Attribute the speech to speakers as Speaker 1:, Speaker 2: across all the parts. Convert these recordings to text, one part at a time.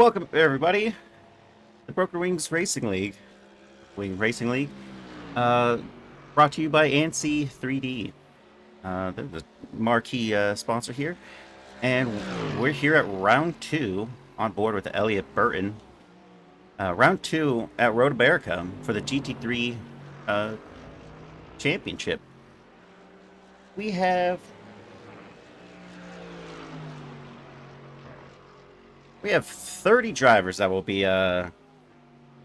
Speaker 1: Welcome, everybody. The Broker Wings Racing League, uh, brought to you by ANSE3D. They're the marquee sponsor here, and we're here at round two on board with Elliot Burton. Round two at Road America for the GT3 championship. We have 30 drivers that will be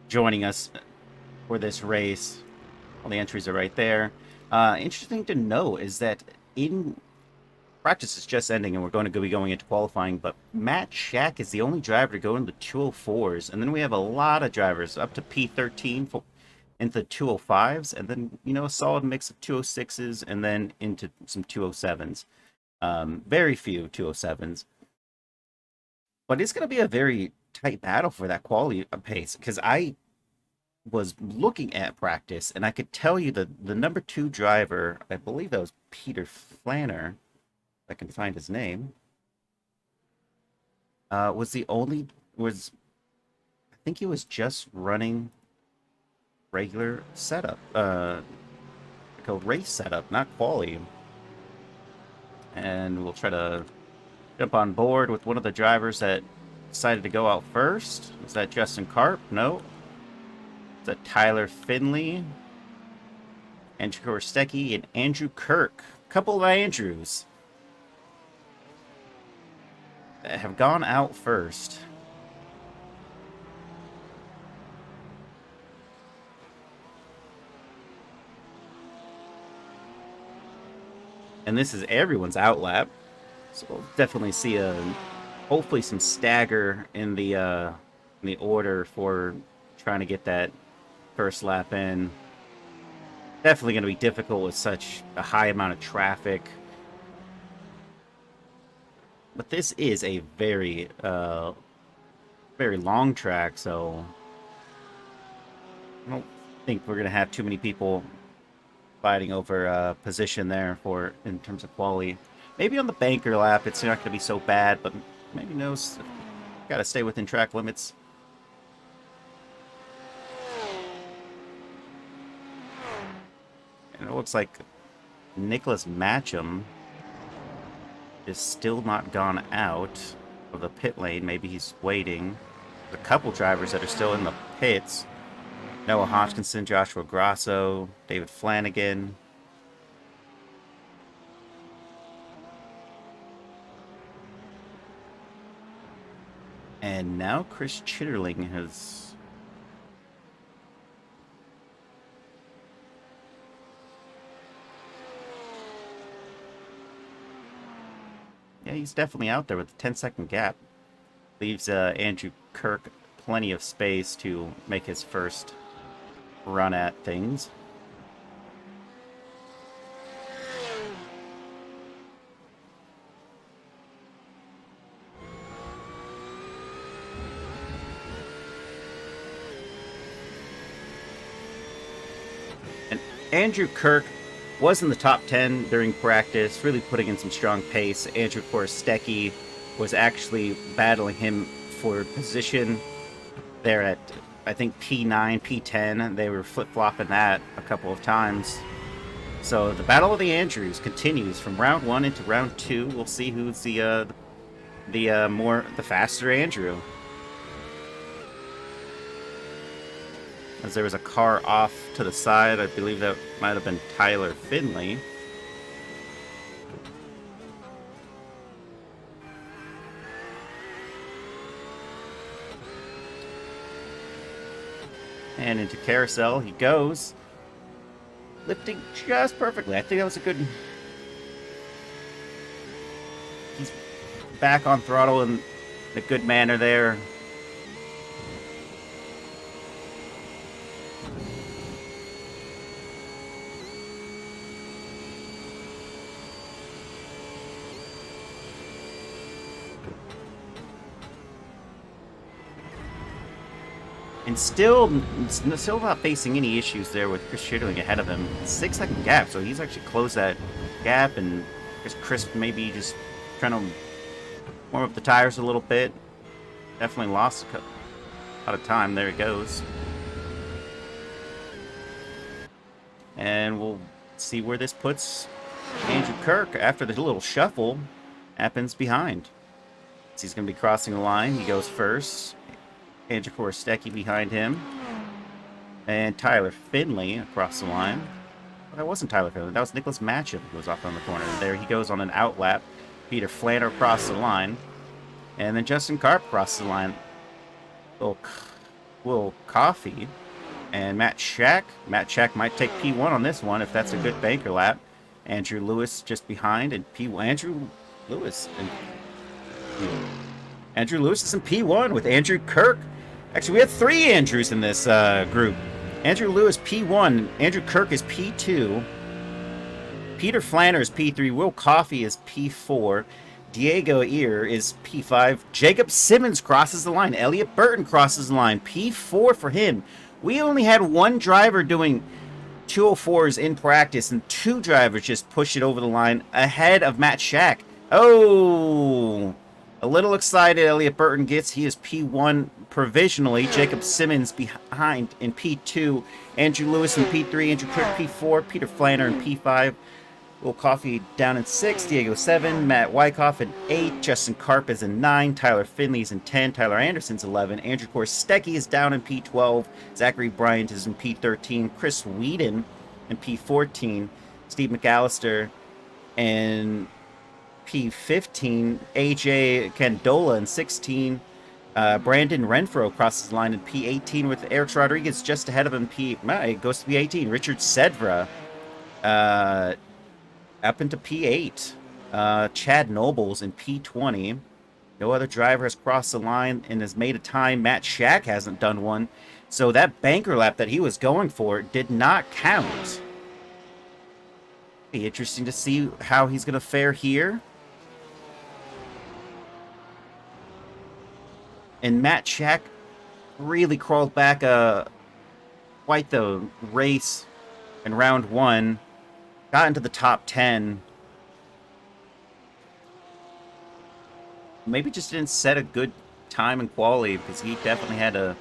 Speaker 1: joining us for this race. All the entries are right there. Interesting to know is that in practice is just ending and we're going to be going into qualifying, but Matt Shack is the only driver to go into the 204s, and then we have a lot of drivers up to P13 into the 205s, and then a solid mix of 206s and then into some 207s. Very few 207s. But it's going to be a very tight battle for that quality pace, because I was looking at practice and I could tell you the number two driver, I believe that was Peter Flanner, if I can find his name, I think he was just running regular setup, like a race setup, not quality. And we'll try to jump on board with one of the drivers that decided to go out first. Was that Justin Karp? No. Is that Tyler Finley? Andrew Korstecki and Andrew Kirk. A couple of Andrews that have gone out first. And this is everyone's out lap. So we'll definitely see hopefully some stagger in the order for trying to get that first lap in. Definitely going to be difficult with such a high amount of traffic. But this is a very, very long track, so I don't think we're going to have too many people fighting over position there in terms of quality. Maybe on the banker lap, it's not going to be so bad, but maybe got to stay within track limits. And it looks like Nicholas Matcham is still not gone out of the pit lane. Maybe he's waiting. There's a couple drivers that are still in the pits. Noah Hodgkinson, Joshua Grasso, David Flanagan. And now Chris Chitterling has... Yeah, he's definitely out there with a 10-second gap. Leaves Andrew Kirk plenty of space to make his first run at things. Andrew Kirk was in the top 10 during practice, really putting in some strong pace. Andrew Korstecki was actually battling him for position there at, I think, P9, P10. They were flip-flopping that a couple of times. So the Battle of the Andrews continues from round one into round two. We'll see who's the faster Andrew. As there was a car off to the side, I believe that might have been Tyler Finley. And into carousel he goes, lifting just perfectly. I think that was a good... He's back on throttle in a good manner there. And still not facing any issues there with Chris Chitterling ahead of him. 6-second gap, so he's actually closed that gap, and I guess Chris maybe just trying to warm up the tires a little bit. Definitely lost a lot of time. There it goes. And we'll see where this puts Andrew Kirk after the little shuffle happens behind. So he's going to be crossing the line. He goes first. Andrew Korostecki behind him. And Tyler Finley across the line. Well, that wasn't Tyler Finley. That was Nicholas Matcham who was off on the corner. And there he goes on an outlap. Peter Flanner across the line. And then Justin Karp crosses the line. Will Coffey and Matt Shack. Matt Shack might take P1 on this one if that's a good banker lap. Andrew Lewis just behind, and Andrew Lewis is in P1 with Andrew Kirk. Actually, we have 3 Andrews in this group. Andrew Lewis P1, Andrew Kirk is P2, Peter Flanner is P3, Will Coffey is P4, Diego Ear is P5, Jacob Simmons crosses the line, Elliot Burton crosses the line, P4 for him. We only had 1 driver doing 204s in practice, and 2 drivers just push it over the line ahead of Matt Shack. Oh, a little excited Elliot Burton gets. He is P1 provisionally. Jacob Simmons behind in P2. Andrew Lewis in P3. Andrew Kirk P4. Peter Flanner in P5. Will Coffey down in 6. Diego 7. Matt Wyckoff in 8. Justin Karp is in 9. Tyler Finley is in 10. Tyler Anderson's 11. Andrew Korostecki is down in P12. Zachary Bryant is in P13. Chris Whedon in P14. Steve McAllister in P15. AJ Candola in 16. Brandon Renfro crosses the line in P18 with Eric Rodriguez just ahead of him. It goes to P18. Richard Sedra up into P8. Chad Nobles in P20. No other driver has crossed the line and has made a time. Matt Shack hasn't done one. So that banker lap that he was going for did not count. Be interesting to see how he's going to fare here. And Matt Shack really crawled back quite the race in round 1. Got into the top 10. Maybe just didn't set a good time and quality because he definitely had to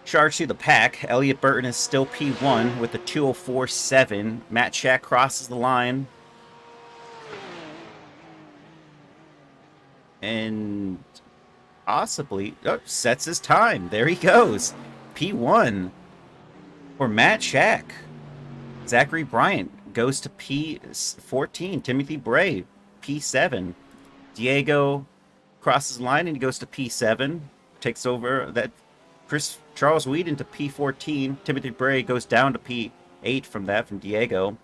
Speaker 1: charge through the pack. Elliot Burton is still P1 with a 204.7. Matt Shack crosses the line. And possibly sets his time. There he goes. P1 for Matt Shack. Zachary Bryant goes to P14. Timothy Bray, P7. Diego crosses the line and he goes to P7. Takes over that. Charles Whedon to P14. Timothy Bray goes down to P8 from Diego.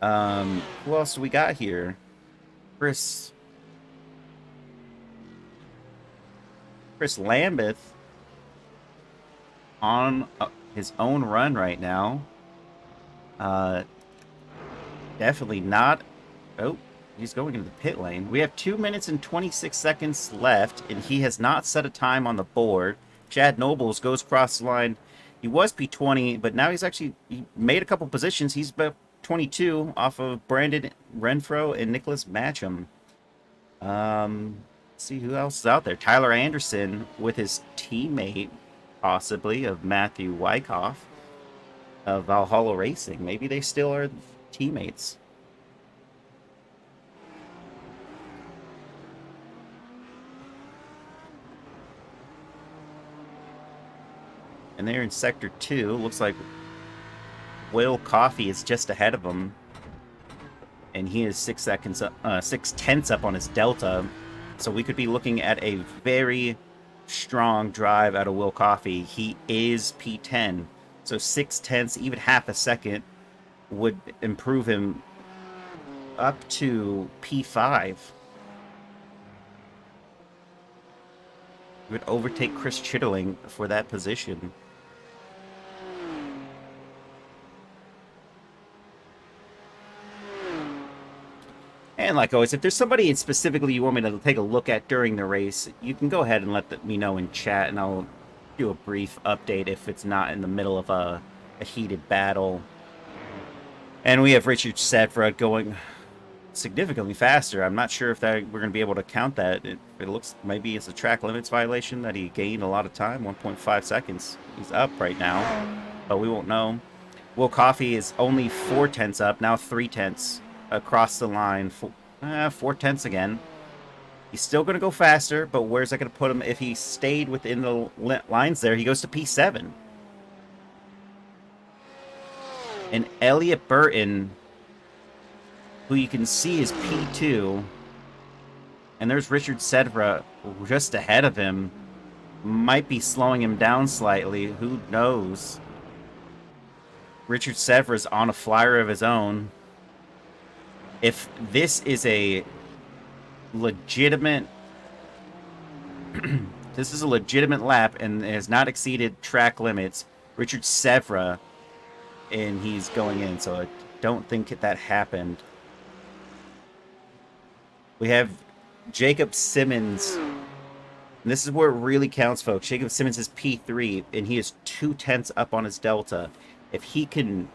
Speaker 1: Who else do we got here? Chris Lambeth on his own run right now. Definitely not. Oh, he's going into the pit lane. We have 2 minutes and 26 seconds left, and he has not set a time on the board. Chad Nobles goes across the line. He was P20, but now he made a couple positions. He's about 22 off of Brandon Renfro and Nicholas Matcham. Let's see who else is out there. Tyler Anderson with his teammate, possibly, of Matthew Wyckoff of Valhalla Racing. Maybe they still are teammates. And they're in Sector 2. Looks like Will Coffey is just ahead of him. And he is 6 tenths up on his delta. So we could be looking at a very strong drive out of Will Coffey. He is P10. So 6 tenths, even half a second, would improve him up to P5. He would overtake Chris Chittling for that position. And like always, if there's somebody specifically you want me to take a look at during the race, you can go ahead and let me know in chat, and I'll do a brief update if it's not in the middle of a heated battle. And we have Richard Sedra going significantly faster. I'm not sure if that we're going to be able to count that. It looks maybe it's a track limits violation that he gained a lot of time, 1.5 seconds. He's up right now, but we won't know. Will Coffey is only 4 tenths up, now 3 tenths across the line. 4 tenths again. He's still going to go faster, but where's that going to put him if he stayed within the lines there? He goes to P7. And Elliot Burton, who you can see is P2, and there's Richard Sedra just ahead of him, might be slowing him down slightly. Who knows? Richard Sedra's on a flyer of his own. If this is a legitimate this is a legitimate lap and has not exceeded track limits, Richard Sevra, and he's going in, so I don't think that happened. We have Jacob Simmons, and this is where it really counts, folks. Jacob Simmons is P3, and he is 2 tenths up on his delta. If he can...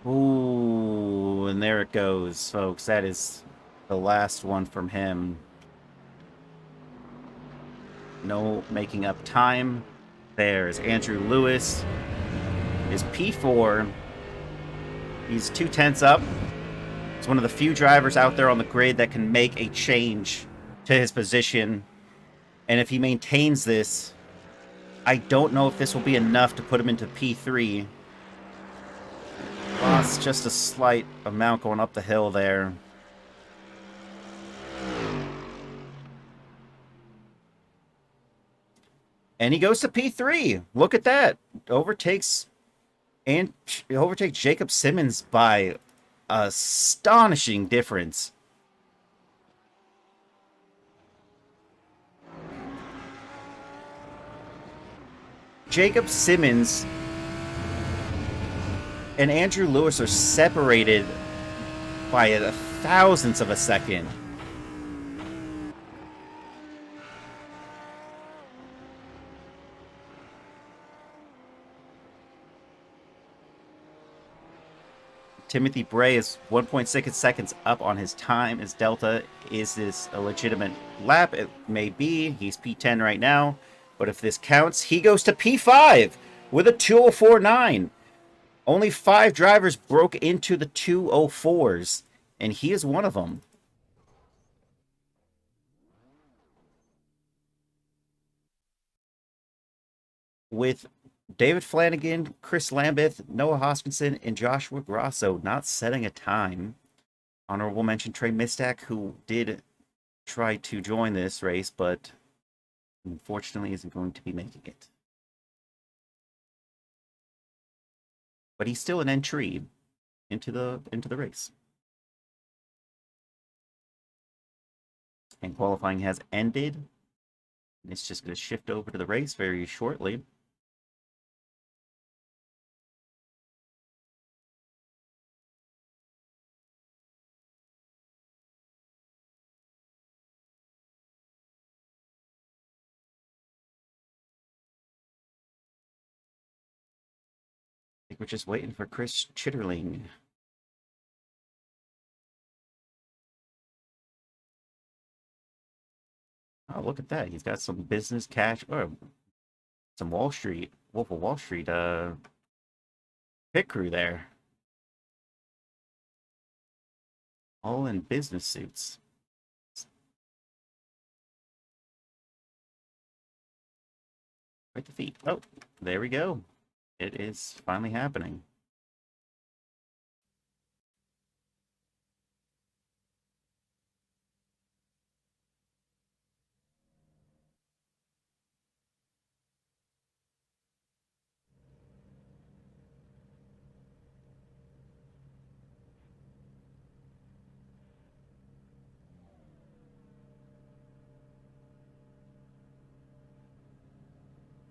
Speaker 1: Ooh, and there it goes, folks. That is the last one from him. No making up time. There's Andrew Lewis. Is P4. He's 2 tenths up. He's one of the few drivers out there on the grid that can make a change to his position. And if he maintains this, I don't know if this will be enough to put him into P3. Lost just a slight amount going up the hill there. And he goes to P3. Look at that. Overtakes Jacob Simmons by astonishing difference. Jacob Simmons and Andrew Lewis are separated by a thousandth of a second. Timothy Bray is 1.6 seconds up on his time. His delta. Is this a legitimate lap? It may be. He's P10 right now. But if this counts, he goes to P5 with a 2:04.9. Only 5 drivers broke into the 2:04s, and he is one of them. With David Flanagan, Chris Lambeth, Noah Hoskinson, and Joshua Grosso not setting a time. Honorable mention Trey Mistak, who did try to join this race, but unfortunately isn't going to be making it. But he's still an entry into the race. And qualifying has ended. It's just going to shift over to the race very shortly. I think we're just waiting for Chris Chitterling. Oh, look at that. He's got some business cash, or some Wall Street, Wolf of Wall Street pit crew there. All in business suits. Right the feet. Oh, there we go. It is finally happening.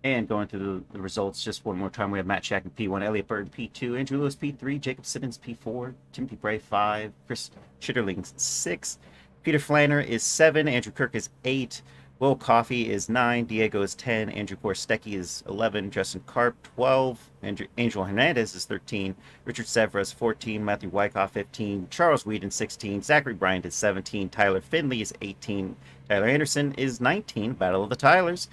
Speaker 1: And going through the results just one more time, we have Matt Shack in P1, Elliot Bird P2, Andrew Lewis P3, Jacob Simmons P4, Timothy Bray 5, Chris Chitterling 6, Peter Flanner is 7, Andrew Kirk is 8, Will Coffey is 9, Diego is 10, Andrew Korstecki is 11, Justin Karp 12, Angel Hernandez is 13, Richard Severa is 14, Matthew Wyckoff 15, Charles Whedon 16, Zachary Bryant is 17, Tyler Finley is 18, Tyler Anderson is 19, Battle of the Tylers.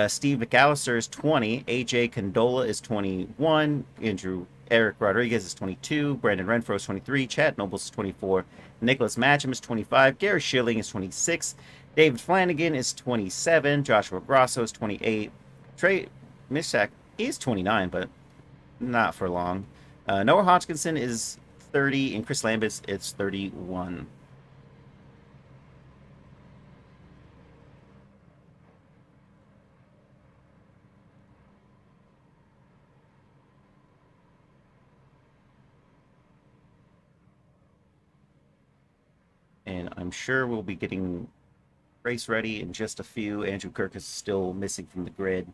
Speaker 1: Steve McAllister is 20, AJ Condola is 21, Eric Rodriguez is 22, Brandon Renfro is 23, Chad Nobles is 24, Nicholas Matcham is 25, Gary Schilling is 26, David Flanagan is 27, Joshua Grosso is 28, Trey Mishak is 29, but not for long. Noah Hodgkinson is 30, and Chris Lambis is 31. And I'm sure we'll be getting race ready in just a few. Andrew Kirk is still missing from the grid.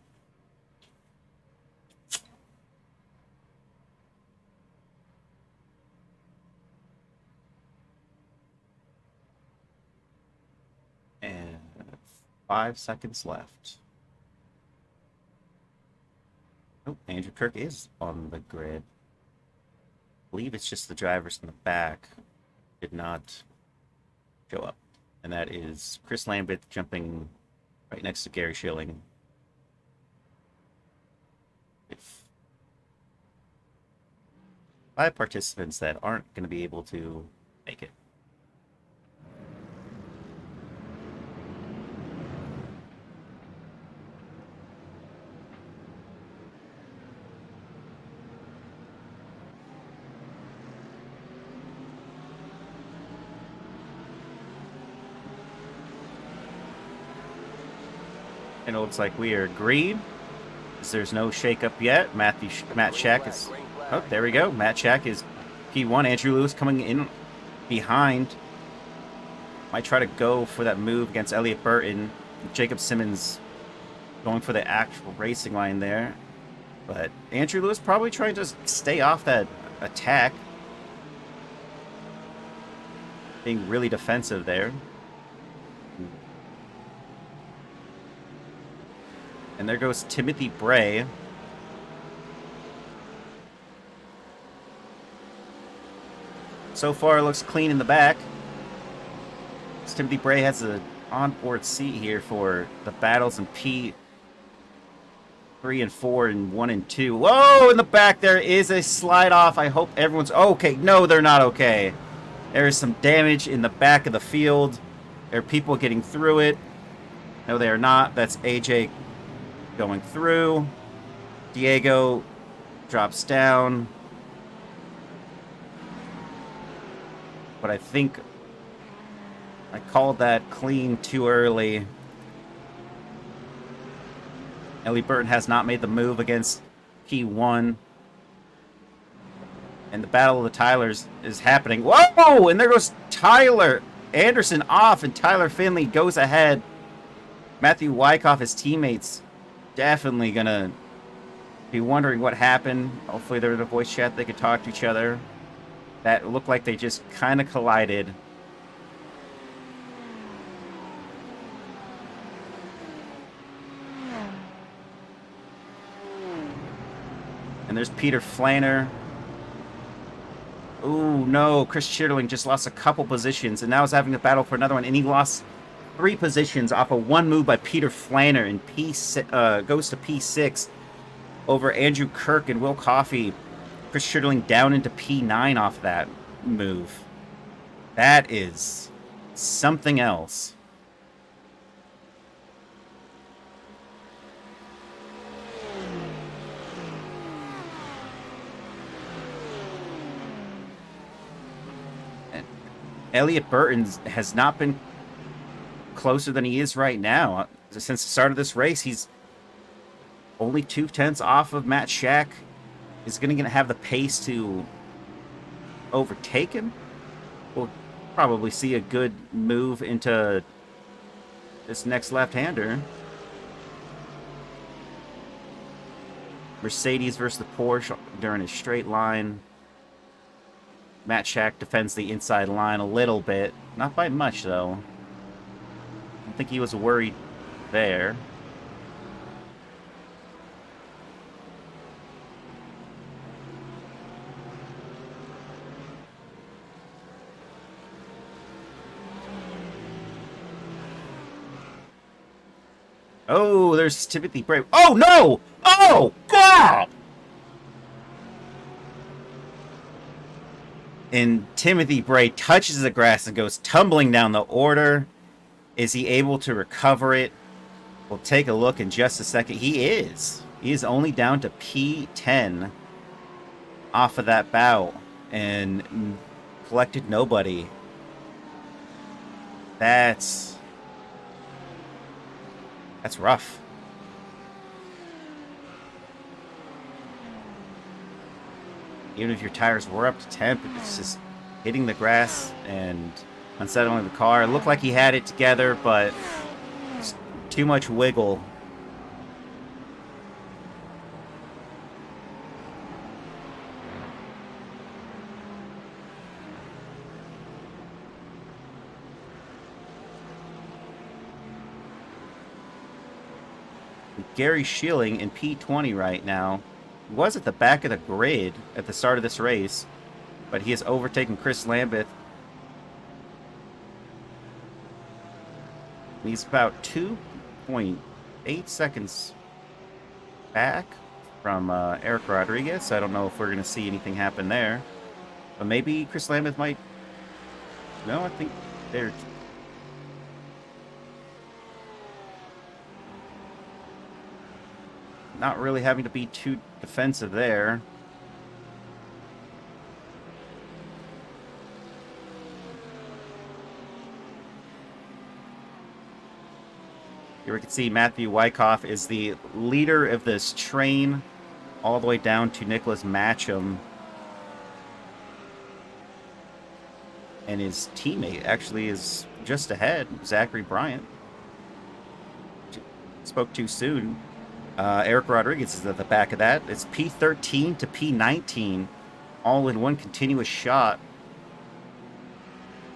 Speaker 1: And 5 seconds left. Oh, Andrew Kirk is on the grid. I believe it's just the drivers in the back did not show up. And that is Chris Lambert jumping right next to Gary Schilling. If 5 participants that aren't going to be able to make it. And it looks like we are agreed. There's no shakeup yet. Matt Shack is... Oh, there we go. Matt Shack is P1. Andrew Lewis coming in behind. Might try to go for that move against Elliott Burton. Jacob Simmons going for the actual racing line there. But Andrew Lewis probably trying to stay off that attack. Being really defensive there. And there goes Timothy Bray. So far, it looks clean in the back. Timothy Bray has an onboard seat here for the battles in P3 and 4 and 1 and 2. Whoa, in the back there is a slide off. I hope everyone's okay. No, they're not okay. There is some damage in the back of the field. There are people getting through it. No, they are not. That's AJ going through. Diego drops down. But I think I called that clean too early. Ellie Burton has not made the move against P1. And the Battle of the Tylers is happening. Whoa! And there goes Tyler Anderson off, and Tyler Finley goes ahead. Matthew Wyckoff, his teammates, definitely going to be wondering what happened. Hopefully they're in a voice chat. They could talk to each other. That looked like they just kind of collided. And there's Peter Flanner. Ooh, no. Chris Chitterling just lost a couple positions, and now is having to battle for another one. And he lost 3 positions off of one move by Peter Flanner, and goes to P6 over Andrew Kirk and Will Coffey. Chris Chitterling down into P9 off that move. That is something else. And Elliott Burton has not been closer than he is right now. Since the start of this race, he's only 2/10 off of Matt Shack. Is going to have the pace to overtake him. We'll probably see a good move into this next left-hander. Mercedes versus the Porsche during a straight line. Matt Shack defends the inside line a little bit. Not by much, though. I don't think he was worried there. Oh, there's Timothy Bray. Oh, no! Oh, God! And Timothy Bray touches the grass and goes tumbling down the order. Is he able to recover it? We'll take a look in just a second. He is. He is only down to P10 off of that bout and collected nobody. That's rough. Even if your tires were up to temp, it's just hitting the grass and unsettling the car. It looked like he had it together, but too much wiggle. Gary Schilling in P20 right now. He was at the back of the grid at the start of this race, but he has overtaken Chris Lambeth. He's about 2.8 seconds back from Eric Rodriguez. I don't know if we're going to see anything happen there. But maybe Chris Lambeth might... No, I think they're... not really having to be too defensive there. Here we can see Matthew Wyckoff is the leader of this train, all the way down to Nicholas Matcham. And his teammate actually is just ahead, Zachary Bryant. Spoke too soon. Eric Rodriguez is at the back of that. It's P13 to P19, all in one continuous shot.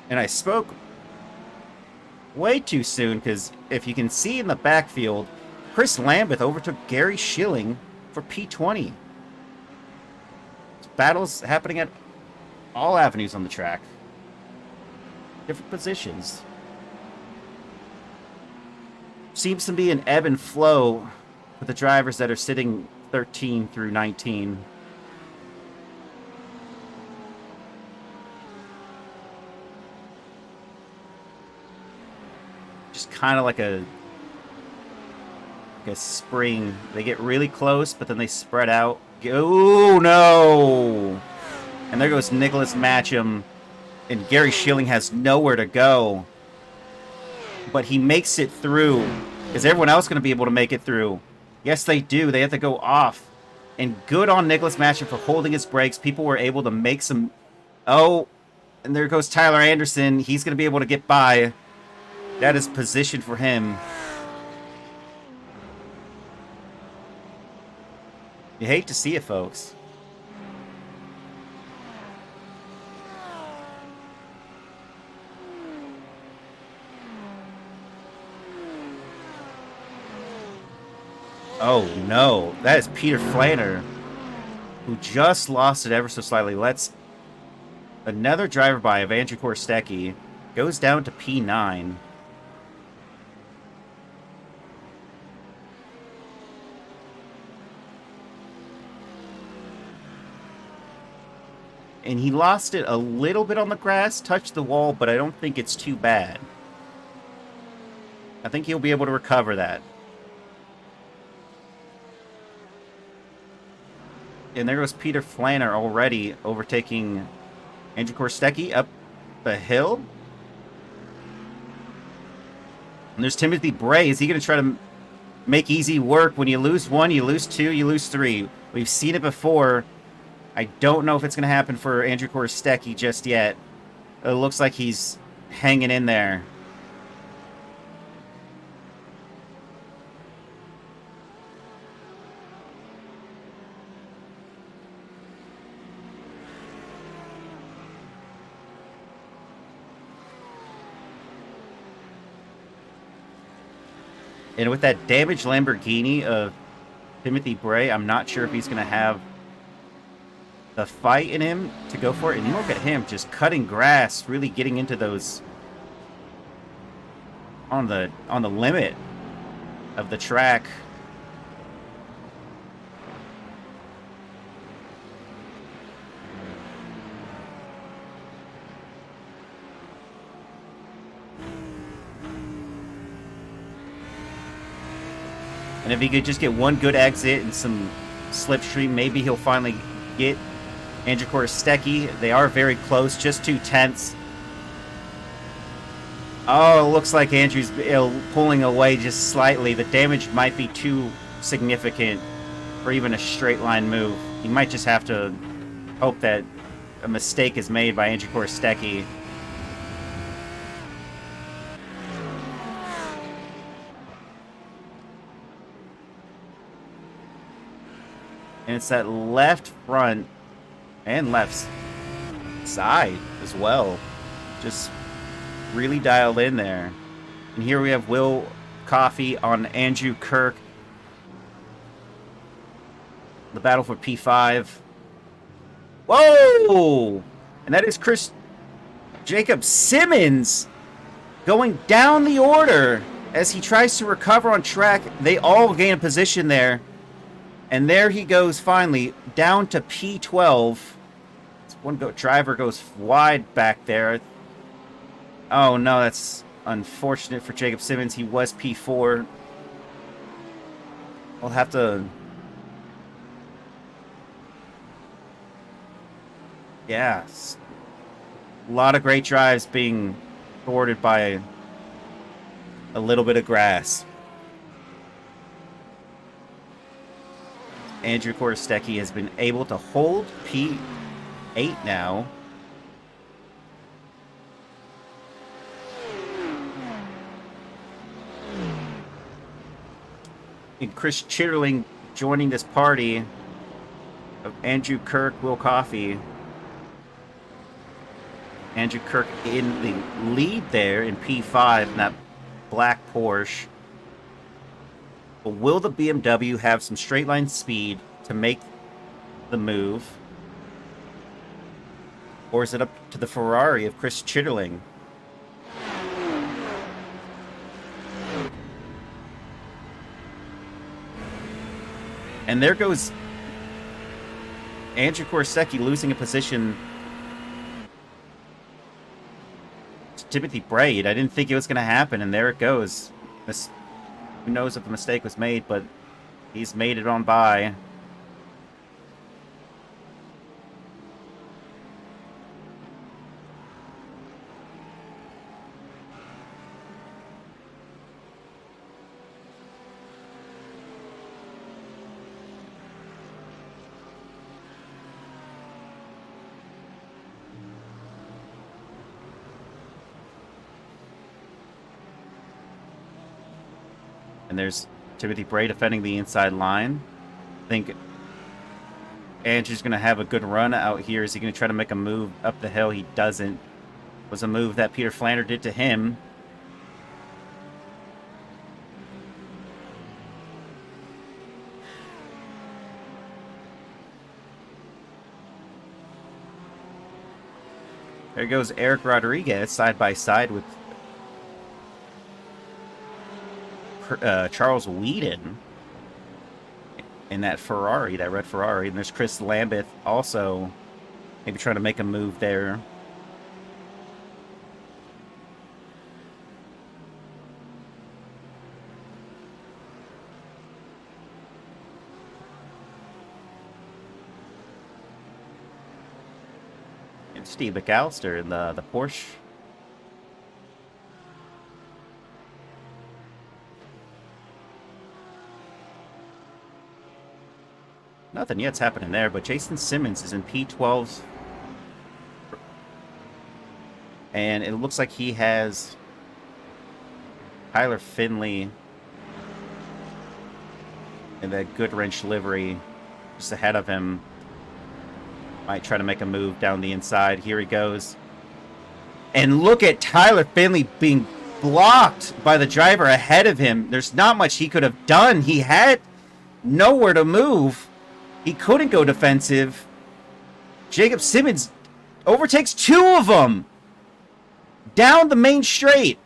Speaker 1: And I spoke way too soon, because if you can see in the backfield, Chris Lambeth overtook Gary Schilling for P20. Battles happening at all avenues on the track. Different positions. Seems to be an ebb and flow with the drivers that are sitting 13 through 19. Just kind of like a spring. They get really close, but then they spread out. Oh, no! And there goes Nicholas Matcham, and Gary Schilling has nowhere to go. But he makes it through. Is everyone else going to be able to make it through? Yes, they do. They have to go off. And good on Nicholas Matcham for holding his brakes. People were able to make some... Oh, and there goes Tyler Anderson. He's going to be able to get by. That is position for him. You hate to see it, folks. Oh, no. That is Peter Flanner, who just lost it ever so slightly. Let's... Another driver by of Andrew Korstecki goes down to P9. And he lost it a little bit on the grass, touched the wall, but I don't think it's too bad. I think he'll be able to recover that. And there goes Peter Flanner already overtaking Andrew Korstecki up the hill. And there's Timothy Bray. Is he going to try to make easy work? When you lose one, you lose two, you lose three. We've seen it before. I don't know if it's going to happen for Andrew Korstecki just yet. It looks like he's hanging in there. And with that damaged Lamborghini of Timothy Bray, I'm not sure if he's going to have the fight in him to go for it. And look at him just cutting grass, really getting into those on the limit of the track. And if he could just get one good exit and some slipstream, maybe he'll finally get Andrew Korostecki. They are very close, just 2/10. Oh, it looks like Andrew's pulling away just slightly. The damage might be too significant for even a straight line move. He might just have to hope that a mistake is made by Andrew Korostecki. And it's that left front and left side as well. Just really dialed in there. And here we have Will Coffey on Andrew Kirk. The battle for P5. Whoa! And that is Jacob Simmons going down the order as he tries to recover on track. They all gain a position there. And there he goes finally, down to P12. One driver goes wide back there. Oh no, that's unfortunate for Jacob Simmons. He was P4. We'll have to... Yeah. A lot of great drives being thwarted by a little bit of grass. Andrew Korostecki has been able to hold P8 now. And Chris Chitterling joining this party of Andrew Kirk, Will Coffey. Andrew Kirk in the lead there in P5 in that black Porsche. But will the BMW have some straight line speed to make the move? Or is it up to the Ferrari of Chris Chitterling? And there goes Andrew Korostecki losing a position to Timothy Braid. I didn't think it was going to happen, and there it goes. Who knows if the mistake was made, but he's made it on by. And there's Timothy Bray defending the inside line. I think Andrew's going to have a good run out here. Is he going to try to make a move up the hill? He doesn't. It was a move that Peter Flander did to him. There goes Eric Rodriguez side by side with Charles Whedon in that Ferrari, that red Ferrari. And there's Chris Lambeth also maybe trying to make a move there. And Steve McAllister in the Porsche. Nothing yet's happening there, but Jason Simmons is in P12s. And it looks like he has Tyler Finley in that Goodwrench livery just ahead of him. Might try to make a move down the inside. Here he goes. And look at Tyler Finley being blocked by the driver ahead of him. There's not much he could have done. He had nowhere to move. He couldn't go defensive. Jacob Simmons overtakes two of them down the main straight.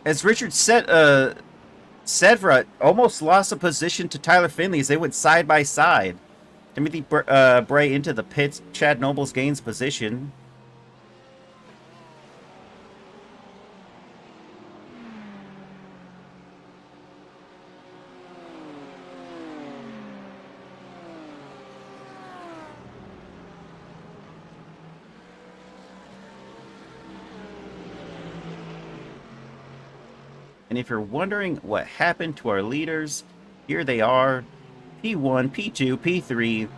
Speaker 1: As Richard Sedra almost lost a position to Tyler Finley as they went side by side. Timothy Bray into the pits. Chad Nobles gains position. And if you're wondering what happened to our leaders, here they are. P1, P2, P3,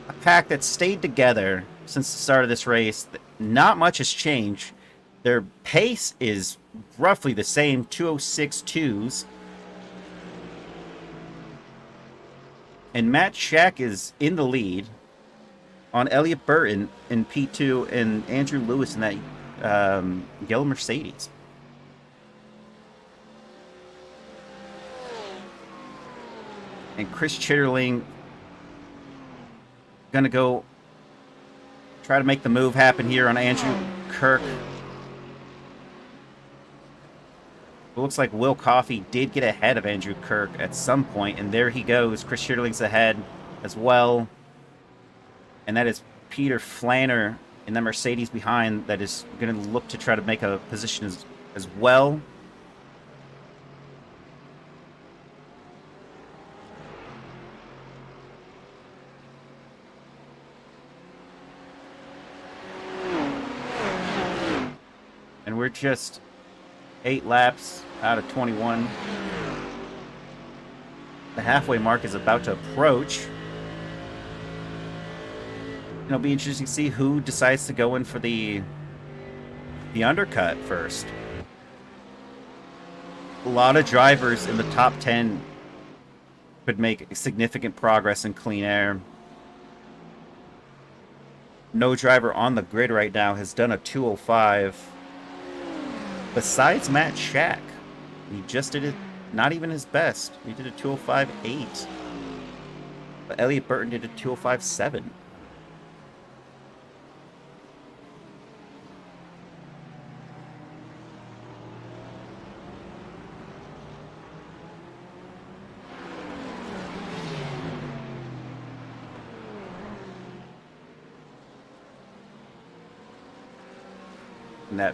Speaker 1: a pack that stayed together since the start of this race. Not much has changed. Their pace is roughly the same, 206.2s. And Matt Shack is in the lead on Elliott Burton in P2 and Andrew Lewis in that yellow Mercedes. And Chris Chitterling gonna go try to make the move happen here on Andrew Kirk. It looks like Will Coffey did get ahead of Andrew Kirk at some point, and there he goes. Chris Chitterling's ahead as well. And that is Peter Flanner in the Mercedes behind that is going to look to try to make a position as well. And we're just 8 laps out of 21. The halfway mark is about to approach. It'll be interesting to see who decides to go in for the undercut first. A lot of drivers in the top 10 could make significant progress in clean air. No driver on the grid right now has done a 205. Besides Matt Shack. He just did it, not even his best. He did a 205.8. But Elliott Burton did a 205.7. And that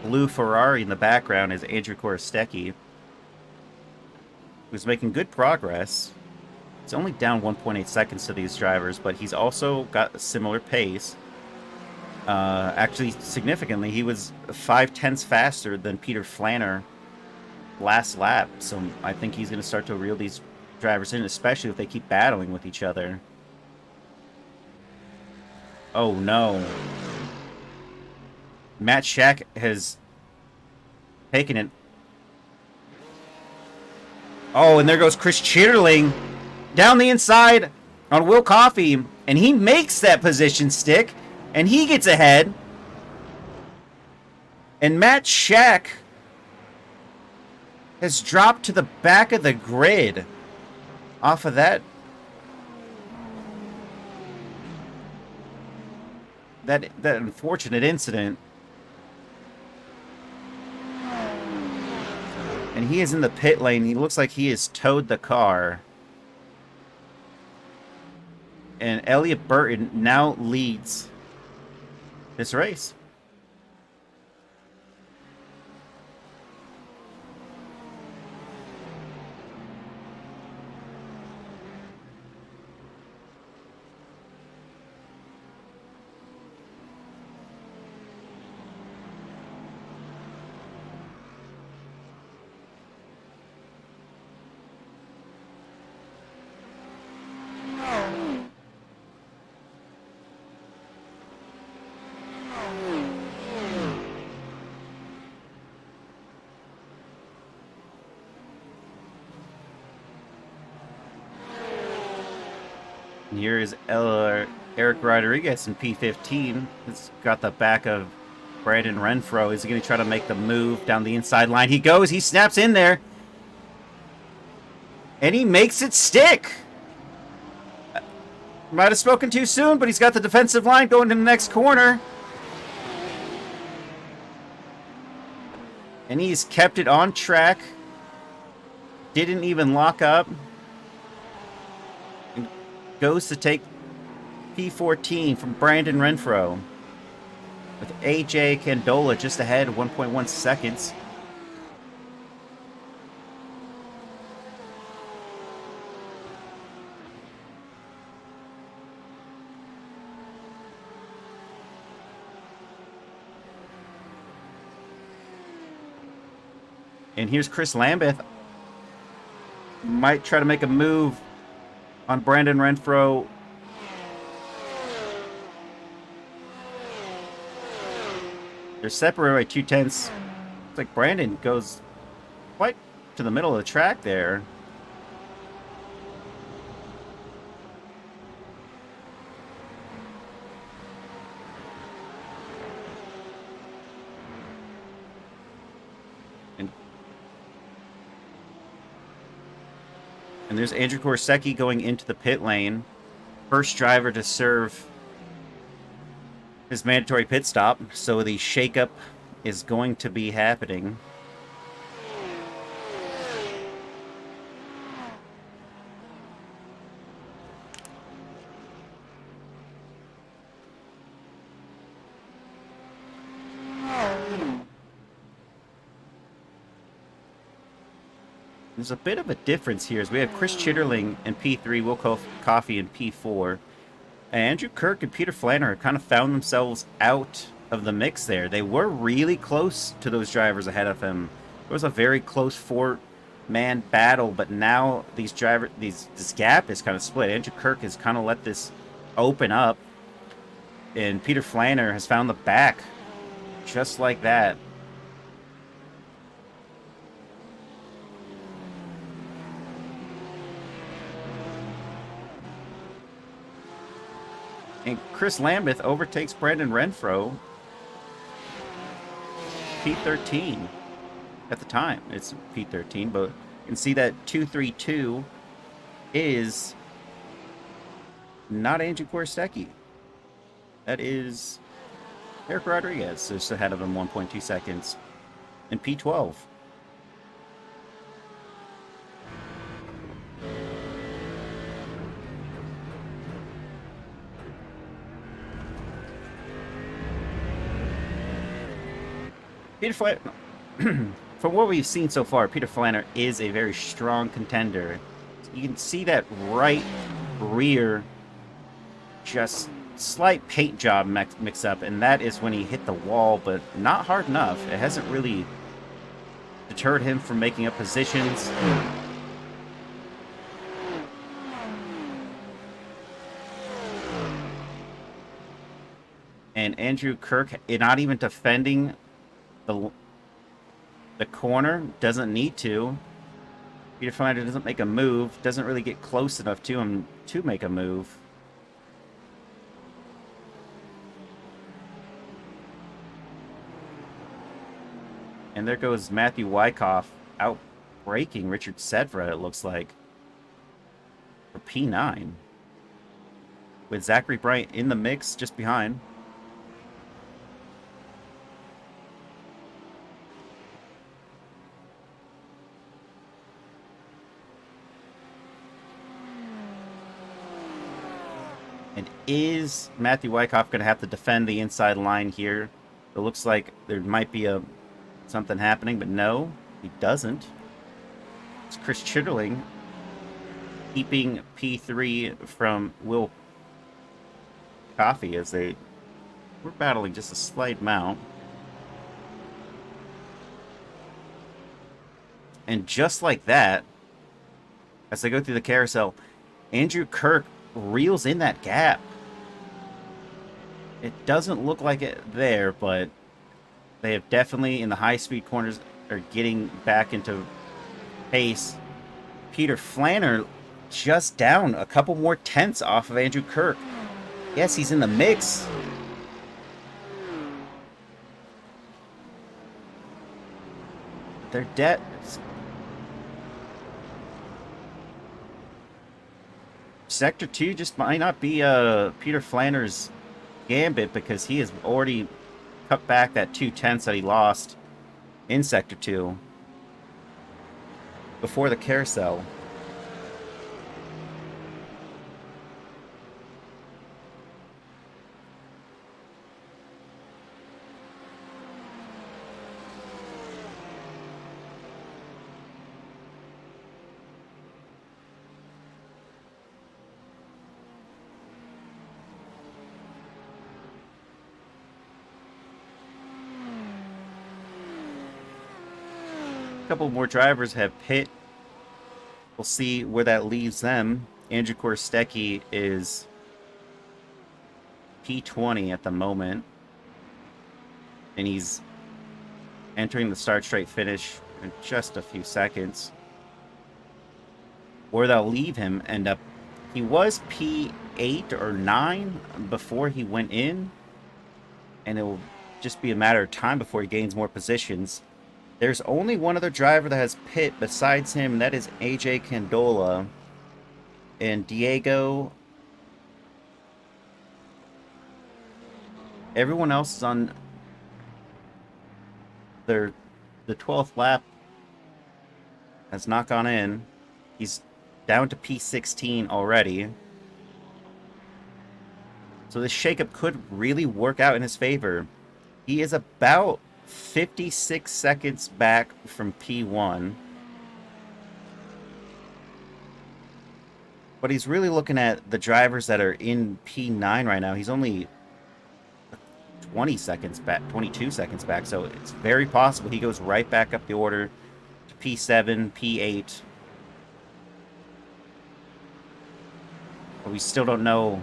Speaker 1: blue Ferrari in the background is Andrew Korostecki, who's making good progress. He's only down 1.8 seconds to these drivers, but he's also got a similar pace. Actually, significantly, he was 0.5 faster than Peter Flanner last lap, so I think he's going to start to reel these drivers in, especially if they keep battling with each other. Oh, no. Matt Shack has taken it. Oh, and there goes Chris Chitterling down the inside on Will Coffey, and he makes that position stick, and he gets ahead. And Matt Shack has dropped to the back of the grid off of that unfortunate incident. And he is in the pit lane. He looks like he has towed the car. And Elliott Burton now leads this race. And here is Eric Rodriguez in P15 has got the back of Brandon Renfro. Is he going to try to make the move down the inside line? He goes. He snaps in there. And he makes it stick. Might have spoken too soon, but he's got the defensive line going to the next corner. And he's kept it on track. Didn't even lock up. And goes to take P14 from Brandon Renfro. With AJ Candola just ahead, 1.1 seconds. And here's Chris Lambeth. Might try to make a move on Brandon Renfro. They're separated by 2/10. Looks like Brandon goes quite to the middle of the track there. And there's Andrew Korsecki going into the pit lane. First driver to serve his mandatory pit stop. So the shakeup is going to be happening. There's a bit of a difference here as we have Chris Chitterling in P3, Will Coffey in P4. And Andrew Kirk and Peter Flanner kind of found themselves out of the mix there. They were really close to those drivers ahead of him. It was a very close four-man battle, but now this gap is kind of split. Andrew Kirk has kind of let this open up, and Peter Flanner has found the back just like that. And Chris Lambeth overtakes Brandon Renfro. P13 at the time. It's P13, but you can see that 232 is not Andrew Korsecki. That is Eric Rodriguez, just ahead of him 1.2 seconds. In P12. Peter Flanner, from what we've seen so far, Peter Flanner is a very strong contender. You can see that right rear, just slight paint job mix up, and that is when he hit the wall, but not hard enough. It hasn't really deterred him from making up positions. And Andrew Kirk, not even defending the corner, doesn't need to. Peter Flanner doesn't make a move, doesn't really get close enough to him to make a move. And there goes Matthew Wyckoff out braking Richard Sedra, it looks like, for P9. With Zachary Bryant in the mix just behind. And is Matthew Wyckoff going to have to defend the inside line here? It looks like there might be something happening, but no, he doesn't. It's Chris Chitterling keeping P3 from Will Coffey as we're battling just a slight amount. And just like that, as they go through the carousel, Andrew Kirk reels in that gap. It doesn't look like it there, but they have definitely, in the high-speed corners, are getting back into pace. Peter Flanner just down a couple more tenths off of Andrew Kirk. Yes, he's in the mix. They're dead. Sector 2 just might not be Peter Flanders' gambit because he has already cut back that 2/10 that he lost in Sector 2 before the carousel. A couple more drivers have pit. We'll see where that leaves them. Andrew Korstecki is P20 at the moment, and he's entering the start straight finish in just a few seconds. Where they'll leave him end up, he was P8 or 9 before he went in, and it will just be a matter of time before he gains more positions. There's only one other driver that has pit besides him, and that is AJ Candola. And Diego... Everyone else is on the 12th lap. Has not gone in. He's down to P16 already. So this shakeup could really work out in his favor. He is about 56 seconds back from P1. But he's really looking at the drivers that are in P9 right now. He's only 20 seconds back, 22 seconds back. So it's very possible he goes right back up the order to P7, P8. But we still don't know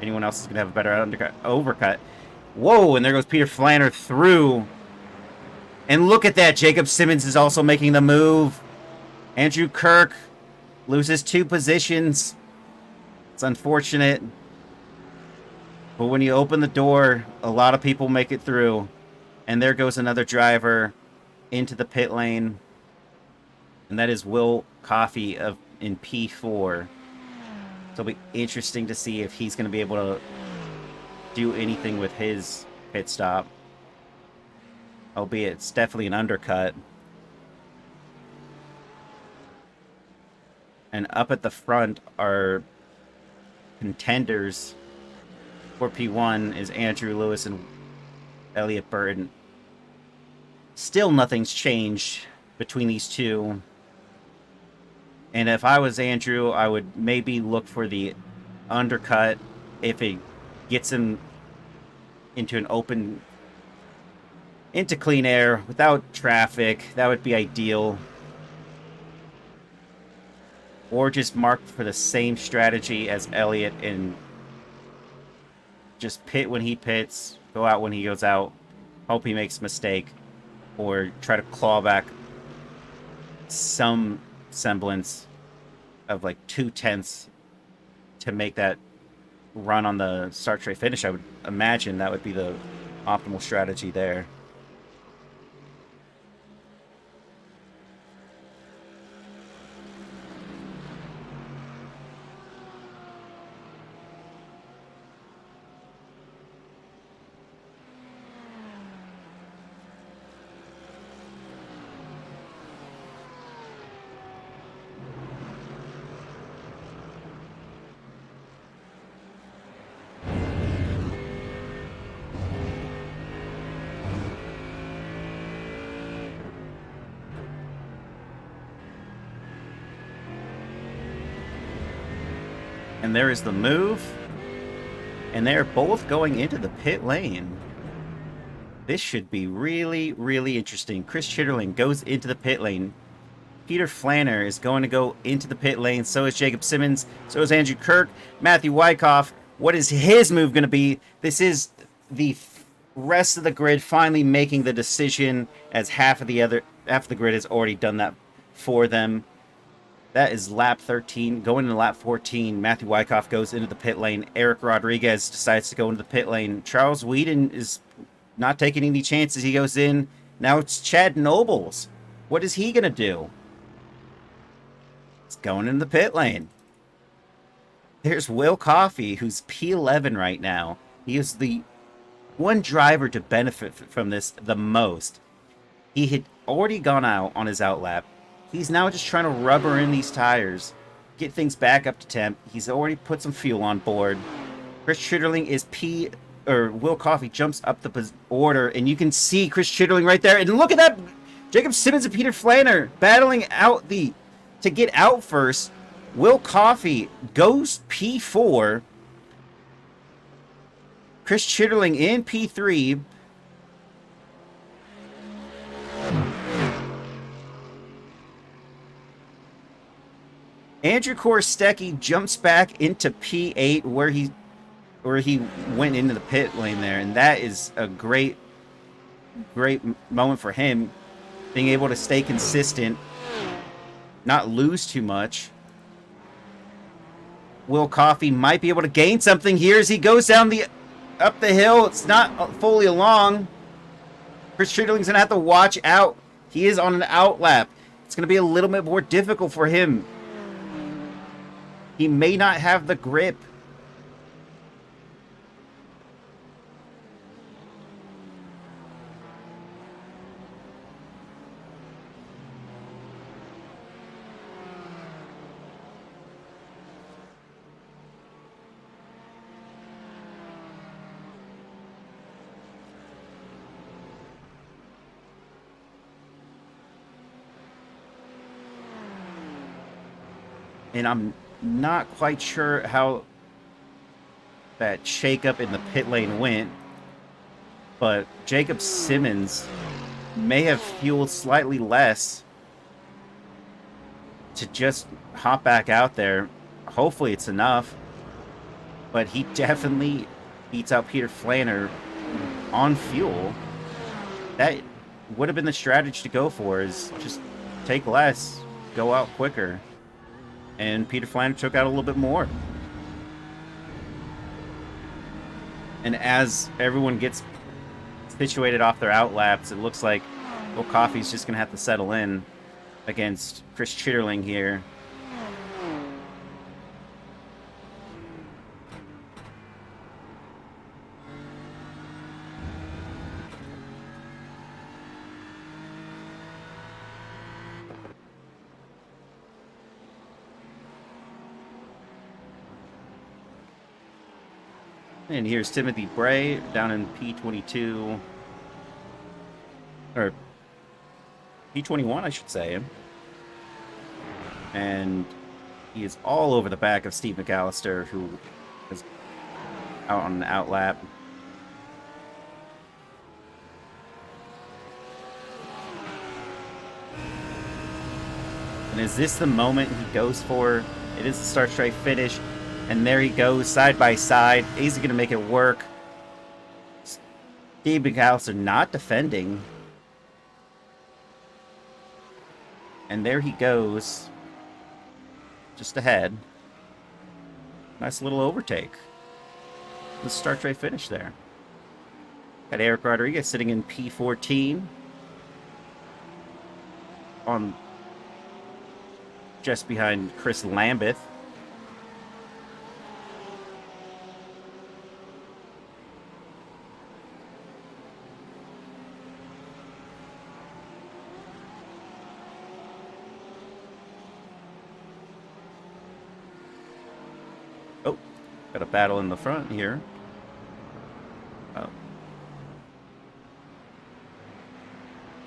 Speaker 1: anyone else is going to have a better overcut. Whoa, and there goes Peter Flanner through. And look at that. Jacob Simmons is also making the move. Andrew Kirk loses 2 positions. It's unfortunate. But when you open the door, a lot of people make it through. And there goes another driver into the pit lane. And that is Will Coffey in P4. So it'll be interesting to see if he's going to be able to do anything with his pit stop. Albeit it's definitely an undercut. And up at the front are contenders for P1 is Andrew Lewis and Elliott Burton. Still nothing's changed between these two. And if I was Andrew, I would maybe look for the undercut if it gets him into into clean air without traffic. That would be ideal. Or just mark for the same strategy as Elliott and just pit when he pits, go out when he goes out, hope he makes a mistake, or try to claw back some semblance of like 2/10 to make that run on the start straight finish. I would imagine that would be the optimal strategy there. And there is the move. And they're both going into the pit lane. This should be really, really interesting. Chris Chitterling goes into the pit lane. Peter Flanner is going to go into the pit lane. So is Jacob Simmons. So is Andrew Kirk. Matthew Wyckoff. What is his move going to be? This is the rest of the grid finally making the decision, as half of the grid has already done that for them. That is lap 13. Going into lap 14, Matthew Wyckoff goes into the pit lane. Eric Rodriguez decides to go into the pit lane. Charles Whedon is not taking any chances. He goes in. Now it's Chad Nobles. What is he going to do? He's going into the pit lane. There's Will Coffey, who's P11 right now. He is the one driver to benefit from this the most. He had already gone out on his outlap. He's now just trying to rubber in these tires, get things back up to temp. He's already put some fuel on board. Chris Chitterling is Will Coffey jumps up the order, and you can see Chris Chitterling right there. And look at that! Jacob Simmons and Peter Flanner battling out to get out first. Will Coffey goes P4. Chris Chitterling in P3. Andrew Korostecki jumps back into P8 where he went into the pit lane there, and that is a great moment for him, being able to stay consistent, not lose too much. Will Coffey might be able to gain something here as he goes down up the hill. It's not fully along. Chris Chitterling's gonna have to watch out. He is on an outlap. It's gonna be a little bit more difficult for him. He may not have the grip. And I'm not quite sure how that shakeup in the pit lane went, but Jacob Simmons may have fueled slightly less to just hop back out there. Hopefully it's enough, but he definitely beats out Peter Flanner on fuel. That would have been the strategy to go for, is just take less, go out quicker. And Peter Flanner took out a little bit more. And as everyone gets situated off their outlaps, it looks like Will Coffey's just going to have to settle in against Chris Chitterling here. And here's Timothy Bray down in P22, or P21, I should say. And he is all over the back of Steve McAllister, who is out on an outlap. And is this the moment he goes for? It is the start-straight finish. And there he goes, side by side. Is he going to make it work? Steve McAllister not defending. And there he goes. Just ahead. Nice little overtake. Let's start straight finish there. Got Eric Rodriguez sitting in P14. On just behind Chris Lambeth. Got a battle in the front here.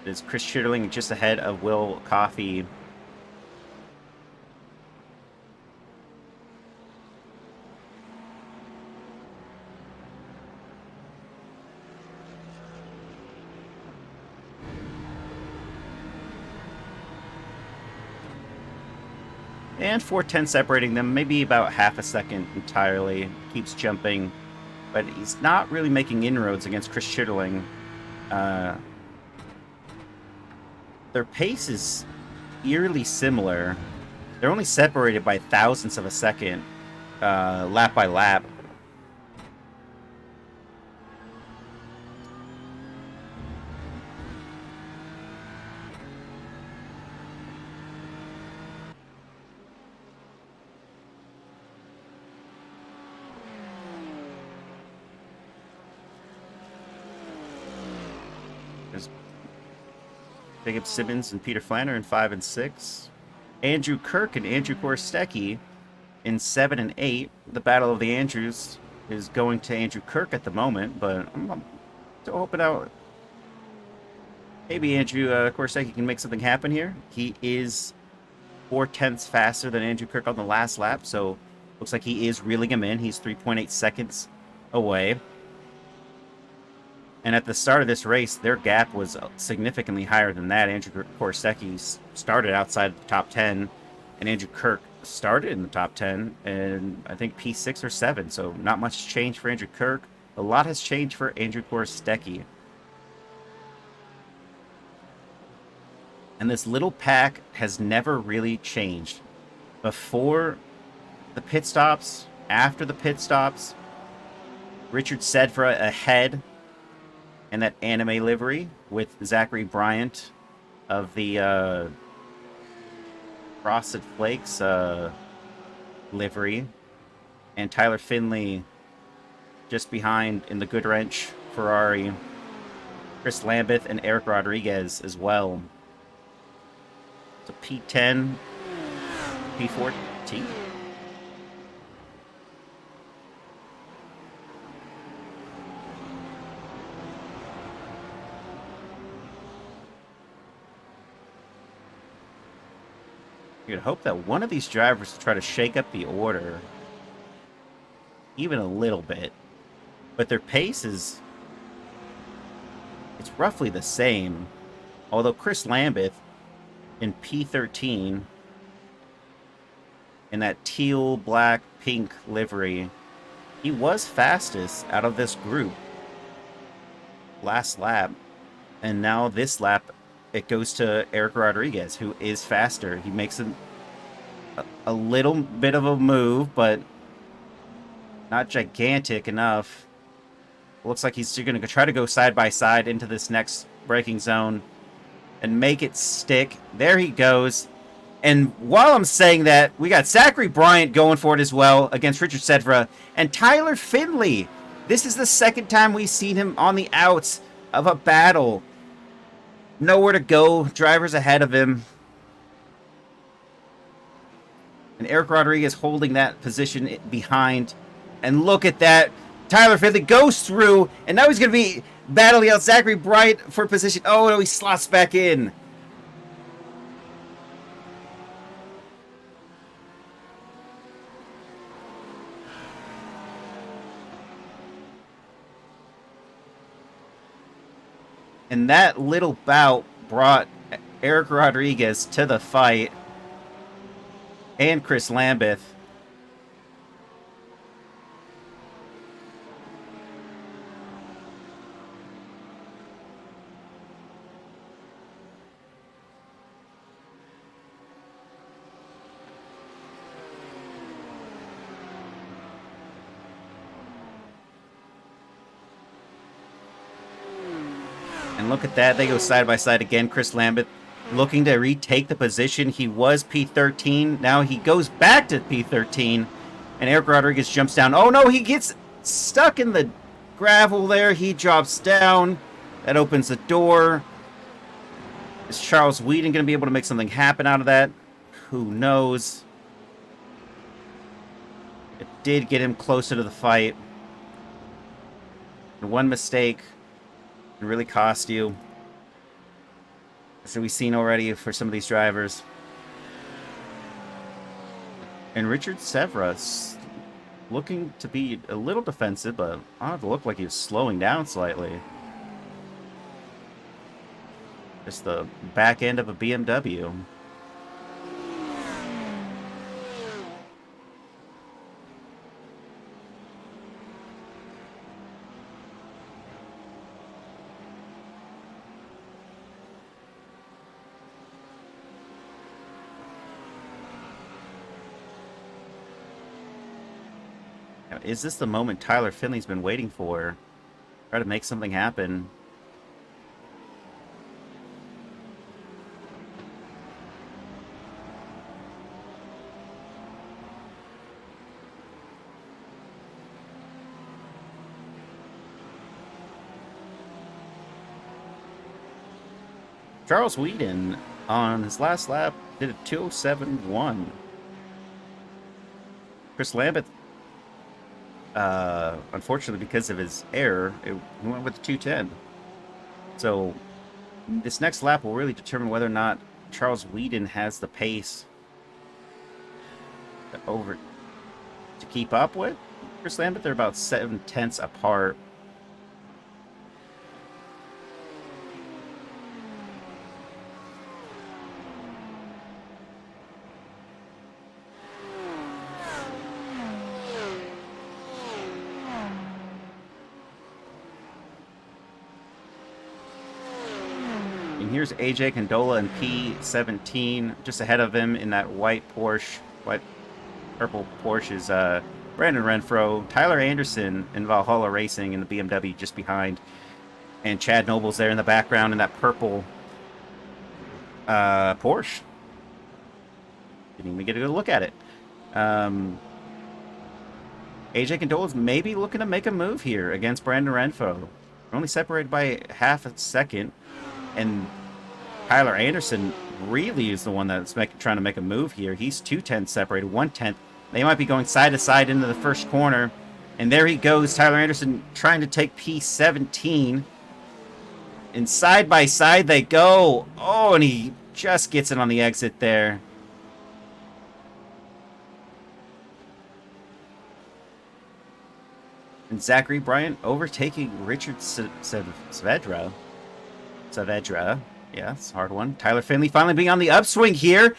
Speaker 1: Is Chris Chitterling just ahead of Will Coffey. And 410 separating them, maybe about half a second entirely. Keeps jumping, but he's not really making inroads against Chris Chitterling. Their pace is eerily similar. They're only separated by thousandths of a second, lap by lap. There's Jacob Simmons and Peter Flanner in 5 and 6. Andrew Kirk and Andrew Korstecki in 7 and 8. The Battle of the Andrews is going to Andrew Kirk at the moment, but I'm still hoping out. Maybe Andrew Korstecki can make something happen here. He is 4/10ths faster than Andrew Kirk on the last lap, so looks like he is reeling him in. He's 3.8 seconds away. And at the start of this race, their gap was significantly higher than that. Andrew Korstecki started outside the top 10, and Andrew Kirk started in the top 10, and I think P6 or 7, so not much change for Andrew Kirk. A lot has changed for Andrew Korstecki. And this little pack has never really changed. Before the pit stops, after the pit stops, Richard Sedra ahead in that anime livery with Zachary Bryant of the Frosted Flakes livery, and Tyler Finley just behind in the Goodwrench Ferrari. Chris Lambeth and Eric Rodriguez as well. So P10, P14. You'd hope that one of these drivers will try to shake up the order even a little bit. But their pace is... it's roughly the same. Although Chris Lambeth in P13 in that teal, black, pink livery, he was fastest out of this group last lap. And now this lap, it goes to Eric Rodriguez, who is faster. He makes a little bit of a move, but not gigantic enough. Looks like he's going to try to go side by side into this next braking zone and make it stick. There he goes. And while I'm saying that, we got Zachary Bryant going for it as well against Richard Sedra and Tyler Finley. This is the second time we've seen him on the outs of a battle. Nowhere to go. Drivers ahead of him. And Eric Rodriguez holding that position behind. And look at that. Tyler Finley goes through, and now he's going to be battling out Zachary Bryant for position. Oh, no, he slots back in. And that little bout brought Eric Rodriguez to the fight. And Chris Lambeth. And look at that. They go side by side again. Chris Lambeth looking to retake the position. He was P13. Now he goes back to P13. And Eric Rodriguez jumps down. Oh, no. He gets stuck in the gravel there. He drops down. That opens the door. Is Charles Whedon going to be able to make something happen out of that? Who knows? It did get him closer to the fight. And one mistake can really cost you. So we've seen already for some of these drivers. And Richard Sedra looking to be a little defensive, but it looked like he was slowing down slightly. Just the back end of a BMW. not. Is this the moment Tyler Finley's been waiting for? Try to make something happen. Charles Whedon on his last lap did a 2:07.1. Chris Lambeth, unfortunately, because of his error, he went with the 2:10. So this next lap will really determine whether or not Charles Whedon has the pace to keep up with Chris Lambeth. They're about 7/10 apart. And here's AJ Condola in P17, just ahead of him in that purple Porsche is Brandon Renfro, Tyler Anderson in Valhalla Racing in the BMW just behind, and Chad Noble's there in the background in that purple Porsche. Didn't even get a good look at it. AJ Condola's maybe looking to make a move here against Brandon Renfro. They're only separated by half a second. And Tyler Anderson really is the one that's trying to make a move here. He's 2/10 separated, 1/10. They might be going side to side into the first corner. And there he goes, Tyler Anderson trying to take P17. And side by side they go. Oh, and he just gets it on the exit there. And Zachary Bryant overtaking Richard Saavedra. Yeah, it's a hard one. Tyler Finley finally being on the upswing here.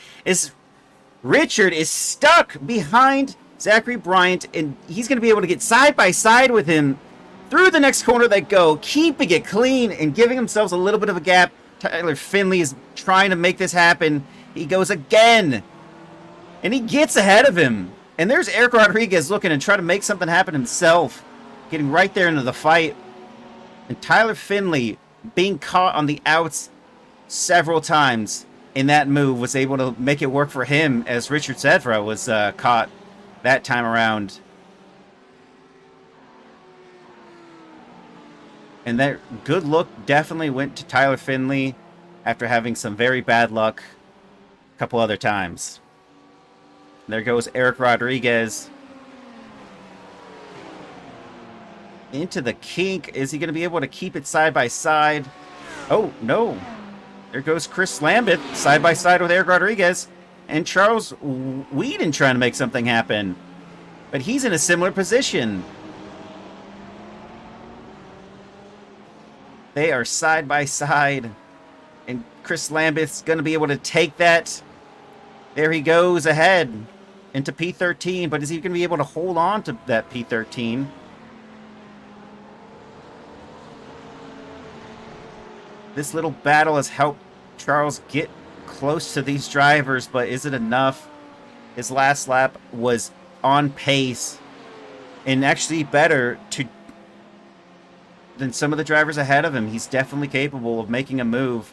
Speaker 1: Richard is stuck behind Zachary Bryant, and he's going to be able to get side by side with him through the next corner they go, keeping it clean and giving themselves a little bit of a gap. Tyler Finley is trying to make this happen. He goes again, and he gets ahead of him. And there's Eric Rodriguez looking to try to make something happen himself, getting right there into the fight. And Tyler Finley, being caught on the outs several times in that move, was able to make it work for him, as Richard Saavedra was caught that time around. And that good look definitely went to Tyler Finley after having some very bad luck a couple other times. There goes Eric Rodriguez into the kink. Is he going to be able to keep it side by side? Oh, no. There goes Chris Lambeth side by side with Eric Rodriguez. And Charles Whedon trying to make something happen. But he's in a similar position. They are side by side. And Chris Lambeth's going to be able to take that. There he goes ahead into P13. But is he going to be able to hold on to that P13? This little battle has helped Charles get close to these drivers, but is it enough? His last lap was on pace and actually better than some of the drivers ahead of him. He's definitely capable of making a move.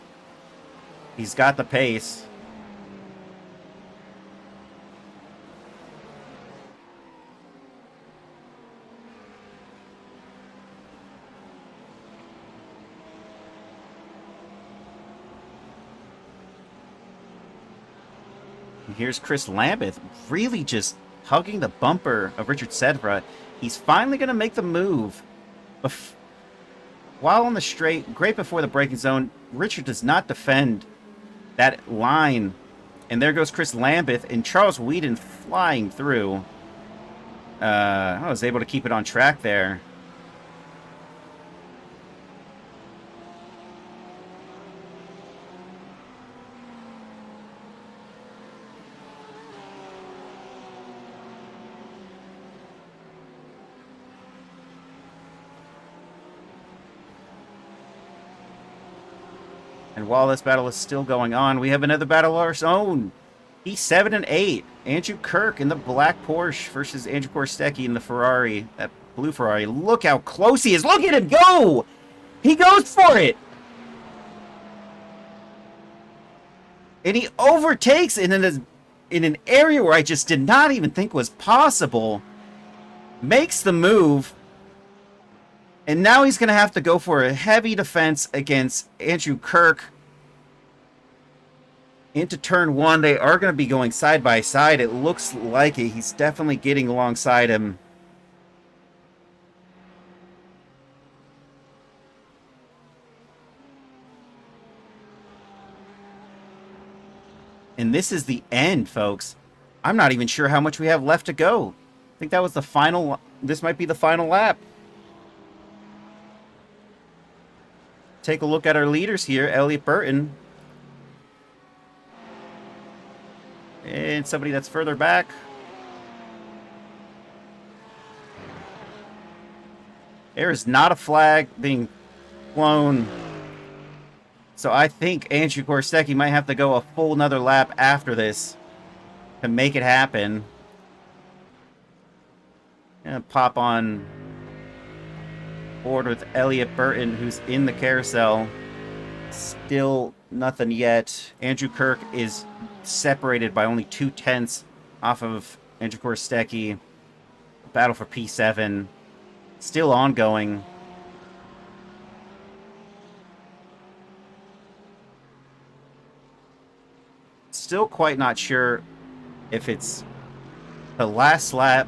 Speaker 1: He's got the pace. Here's Chris Lambeth really just hugging the bumper of Richard Saavedra. He's finally going to make the move. While on the straight, right before the braking zone, Richard does not defend that line. And there goes Chris Lambeth and Charles Whedon flying through. I was able to keep it on track there. And while this battle is still going on, we have another battle of our own. P7 and 8. Andrew Kirk in the black Porsche versus Andrew Korstecki in the Ferrari. That blue Ferrari. Look how close he is. Look at him go! He goes for it! And he overtakes in an area where I just did not even think was possible. Makes the move. And now he's going to have to go for a heavy defense against Andrew Kirk. Into turn 1, they are going to be going side by side. It looks like it. He's definitely getting alongside him. And this is the end, folks. I'm not even sure how much we have left to go. I think that was the final. This might be the final lap. Take a look at our leaders here. Elliott Burton. And somebody that's further back. There is not a flag being flown. So I think Andrew Korstecki might have to go a full another lap after this to make it happen. Gonna pop on board with Elliott Burton, who's in the carousel. Still nothing yet. Andrew Kirk is separated by only 0.2 off of Andrew Korstecki. Battle for P7 still ongoing. Still quite not sure if it's the last lap.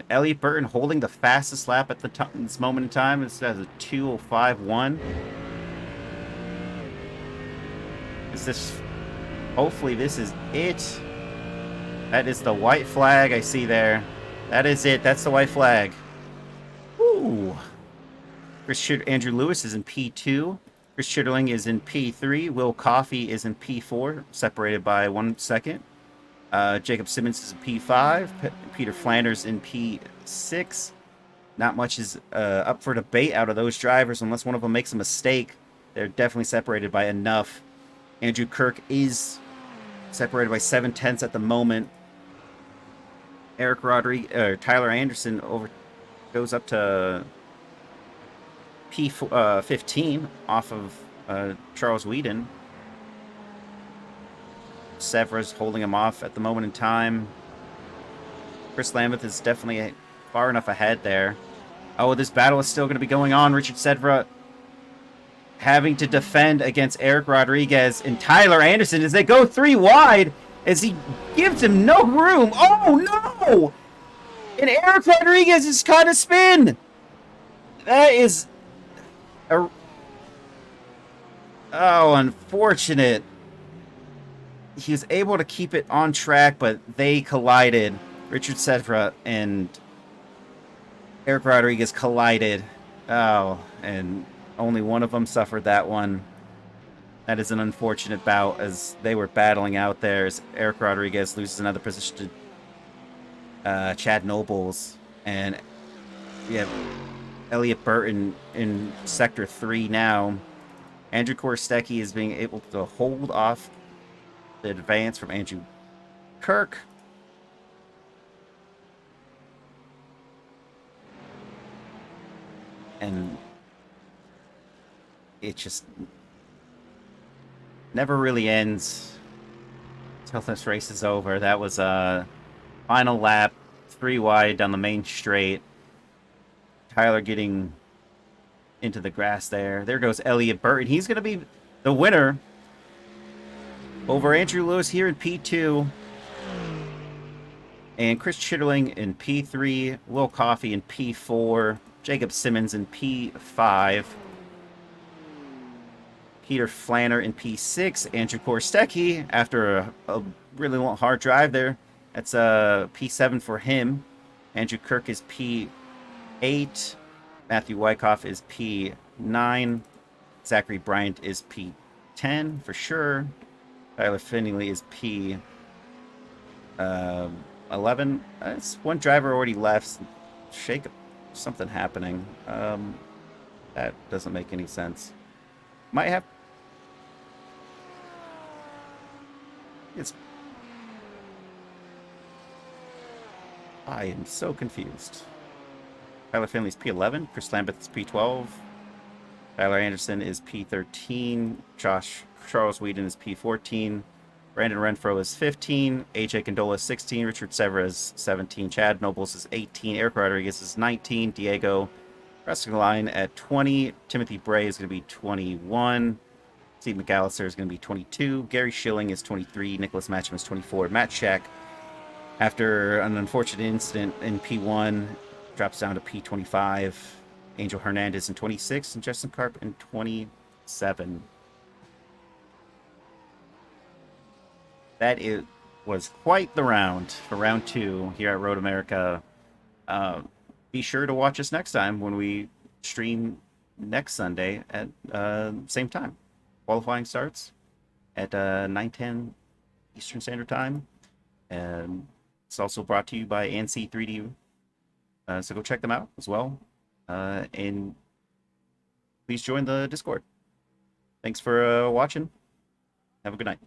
Speaker 1: Elliott Burton holding the fastest lap at this moment in time. It has a 2:05.1. Is this... Hopefully this is it. That is the white flag I see there. That is it. That's the white flag. Woo! Andrew Lewis is in P2. Chris Chitterling is in P3. Will Coffey is in P4, separated by 1 second. Jacob Simmons is in P5. Peter Flanders in P6. Not much is up for debate out of those drivers unless one of them makes a mistake. They're definitely separated by enough. Andrew Kirk is separated by 0.7 at the moment. Tyler Anderson goes up to P15 off of Charles Whedon. Severa's holding him off at the moment in time. Chris Lambeth is definitely far enough ahead there. Oh, this battle is still going to be going on. Richard Sedvera having to defend against Eric Rodriguez and Tyler Anderson as they go 3 wide as he gives him no room. Oh, no! And Eric Rodriguez is caught a spin. That is... Oh, unfortunate. He was able to keep it on track, but they collided. Richard Sedvera and Eric Rodriguez collided. Oh, and only one of them suffered that one. That is an unfortunate bout as they were battling out there as Eric Rodriguez loses another position to Chad Nobles. And we have Elliott Burton in Sector 3 now. Andrew Korstecki is being able to hold off the advance from Andrew Kirk. And it just never really ends until this race is over. That was a final lap, 3 wide down the main straight. Tyler getting into the grass there. There goes Elliott Burton. He's going to be the winner over Andrew Lewis here in P2. And Chris Chitterling in P3. Will Coffey in P4. Jacob Simmons in P5. Peter Flanner in P6. Andrew Korstecki, after a really long, hard drive there, that's a P7 for him. Andrew Kirk is P8. Matthew Wyckoff is P9. Zachary Bryant is P10 for sure. Tyler Finley is P11. It's one driver already left. Something happening. That doesn't make any sense. Might have... It's... I am so confused. Tyler Finley's P11. Chris Lambeth is P12. Tyler Anderson is P13. Charles Whedon is P14. Brandon Renfro is 15. AJ Condola is 16. Richard Severa is 17. Chad Nobles is 18. Eric Rodriguez is 19. Diego Resting line at 20. Timothy Bray is going to be 21. Steve McAllister is going to be 22. Gary Schilling is 23. Nicholas Matcham is 24. Matt Shack, after an unfortunate incident in P1, drops down to P25. Angel Hernandez in 26. And Justin Karp in 27. Was quite the round for round 2 here at Road America. Be sure to watch us next time when we stream next Sunday at same time. Qualifying starts at 9:10 Eastern Standard Time. And it's also brought to you by ANSE3D. So go check them out as well. And please join the Discord. Thanks for watching. Have a good night.